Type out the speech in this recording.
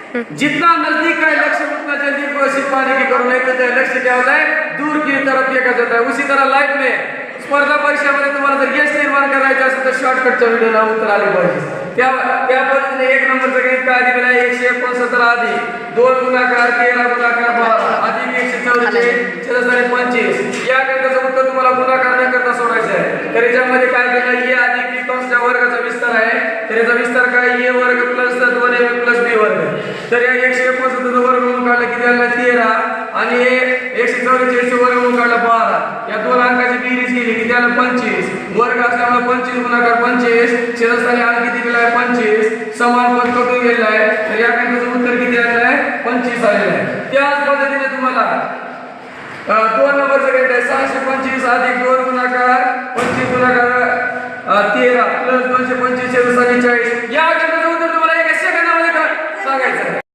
जितना नजदीक है लक्ष्य उतना जल्दी कोशिश पाने की करो, नहीं तो लक्ष्य क्या होता है दूर की तरफ देखा जाता है। उसी तरह लाइफ में स्पर्धा परीक्षेमध्ये तुम्हाला जर यश निर्माण करायचं असेल तर शॉर्टकटच्या व्हिडिओला उत्तर आले पाहिजे। त्या पद्धतीने एक नंबरचं गणित काय दिलेलं आहे 169 अधिक 2 गुणाकार 13 गुणाकार 12 अधिक 144 छेदासाठी 25 या गणिताचं उत्तर तुम्हाला गुणाकार न करता सोडायचं आहे। तर याच्यामध्ये काय केलं a अधिक b कंसच्या वर्गाचा विस्तार आहे, तर याचा विस्तार काय a वर्ग प्लस 2ab प्लस b वर्ग। तर या 169 चा वर्गमूळ काढला किती आला 13 आणि 144 चा वर्गमूळ काढला 12। या दोन अंकाची बेरीज केली किती आला 25। वर्ग असल्यामुळे 25 गुणाकार 25 छेदस्थानी अंक किती दिला आहे 25 समान पद कटून गेलेला आहे। तर या गणिताचं उत्तर किती आलेलं आहे 25 आलेलं आहे। त्याच पद्धतीने तुम्हाला 2 नंबरचं गणित आहे 625 अधिक 2 गुणाकार 25 गुणाकार 13 प्लस 225 छेदस्थानी 40 या गणिताचं उत्तर तुम्हाला 1 सेकंदामध्ये सांगायचं आहे।